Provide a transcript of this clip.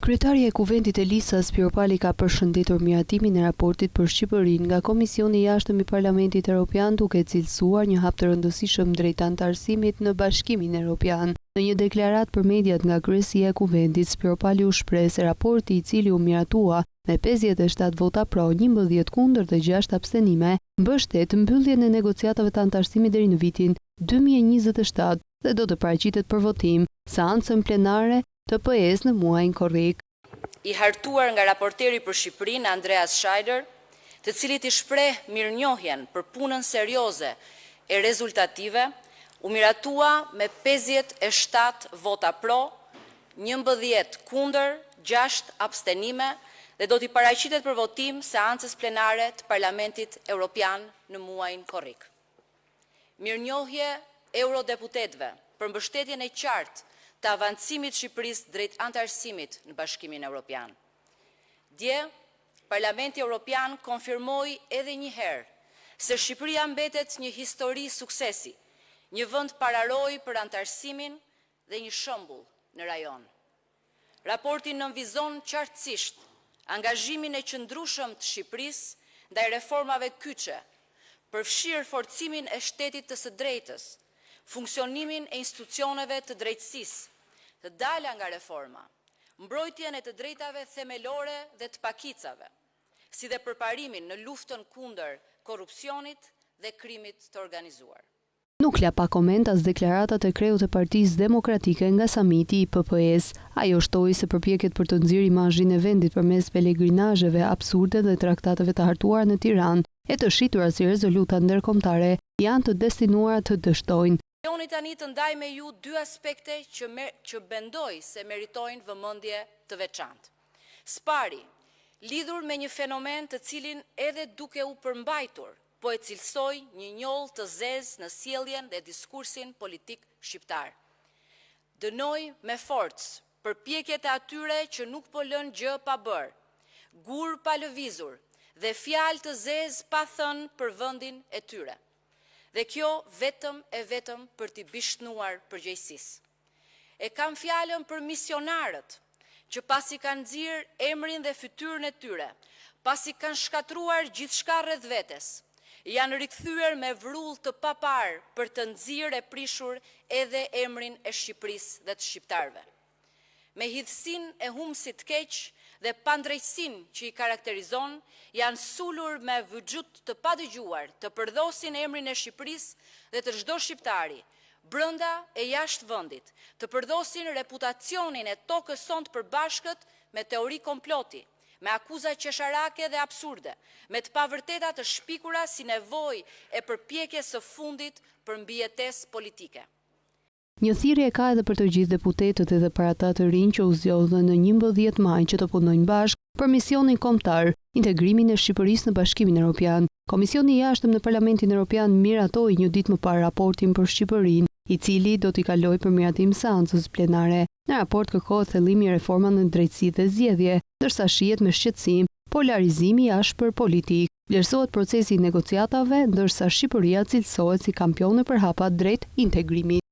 Kryetari e Kuvendit Elisa Spiropali ka përshëndetur miratimin e raportit për Shqipërinë nga Komisioni i Jashtëm i Parlamentit Evropian, duke cilësuar një hap të rëndësishëm drejt anëtarësimit në Bashkimin Evropian. Në një deklaratë për mediat nga Kryesia e Kuvendit, Spiropali u shpreh se raporti, i cili u miratua me 57 vota pro, 11 kundër dhe 6 abstenime, mbështet mbylljen e negociatave të anëtarësimit deri në vitin 2027 dhe do të paraqitet për votim seancën plenare të PS në muajin korrik. I hartuar nga raporteri për Shqipërinë Andreas Scheider, të cilit i shpreh mirënjohjen për punën serioze e rezultative, u miratua me 57 vota pro, 11 kundër, 6 abstenime dhe do t'i paraqitet për votim seancës plenare të Parlamentit Evropian në muajin korrik. Mirënjohje eurodeputetëve për mbështetjen e qartë të avancimit Shqipërisë drejt anëtarësimit në Bashkimin Evropian. Dje, Parlamenti Evropian konfirmoi edhe një herë se Shqipëria mbetet një histori suksesi, një vend pararoj për anëtarësimin dhe një shembull në rajon. Raporti nënvizon qartësisht angazhimin e qëndrueshëm të Shqipërisë ndaj reformave kyçe, përfshirë forcimin e shtetit të së drejtës, funksionimin e institucioneve të drejtësisë, të dala nga reforma, mbrojtjen e të drejtave themelore dhe të pakicave, si dhe përparimin në luftën kundër korrupsionit dhe krimit të organizuar. Nuk la pa koment as deklaratat e kreut të Partisë Demokratike nga samiti i PPS. Ajo shtoi se përpjekjet për të nxjerrë imazhin e vendit përmes pelegrinazheve absurde dhe traktateve të hartuara në Tiranë e të shitura si rezoluta ndërkombëtare janë të destinuara të dështojnë. Unë tani të ndaj me ju dy aspekte që mendoj se meritojnë vëmendje të veçantë. Spari, lidhur me një fenomen të cilin edhe duke u përmbajtur, po e cilësoj një njollë të zezë në sjelljen dhe diskursin politik shqiptar. Dënoj me forcë përpjekjet e atyre që nuk po lën gjë pa bërë, gur pa lëvizur dhe fjalë të zezë pa thënë për vendin e tyre. Dhe kjo vetëm për t'i bishtnuar përgjegjësisë. E kam fjalën për misionarët, që pasi kanë nxjerrë emrin dhe fytyrën e tyre, pasi kanë shkatruar gjithçka rreth vetes, janë rikthyer me vrull të papar për të nxjerrë e prishur edhe emrin e Shqipërisë dhe të shqiptarëve. Me hidhsinë e humsit keq dhe pandrejtësinë që i karakterizon, janë sulur me vëxhut të padëgjuar të përdosin emrin e Shqipërisë dhe të çdo shqiptari, brenda e jashtë vendit, të përdosin reputacionin e tokës sonë të përbashkët me teori komploti, me akuza qesharake dhe absurde, me të pavërteta të shpikura si nevojë e përpjekjes së fundit për mbijetesë politike. Një thirrje ka edhe për të gjithë deputetët edhe për ata të rinj që u zgjodhen në 11 maj që të punojnë bashkë për misionin kombëtar, integrimin e Shqipërisë në Bashkimin Evropian. Komisioni i Jashtëm në Parlamentin Evropian miratoi një ditë më parë raportin për Shqipërinë, i cili do t'i kalojë për miratim seancës plenare. Në raport kërkohet thellimi i reformave në drejtësi dhe zgjedhje, ndërsa shihet me shqetësim polarizimi i ashpër politik. Vlerësohet procesi i negociatave, ndërsa Shqipëria cilësohet si kampione për hapa drejt integrimit.